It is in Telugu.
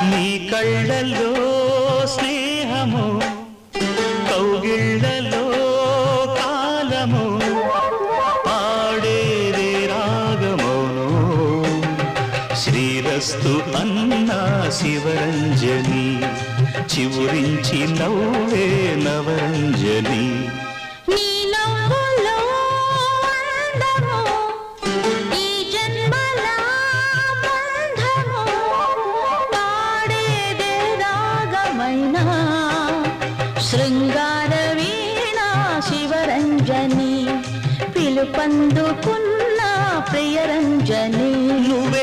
నీ కళ్ళల్లో స్నేహము కౌగిళ్ళలో కాలము పాడేదే రాగమోను శ్రీరస్తు అన్నా శివరంజని చివురించి నవ్వే నవరంజని శృంగార వీణా శివరంజని పిలుపందుకున్న ప్రియరంజని నువ్వే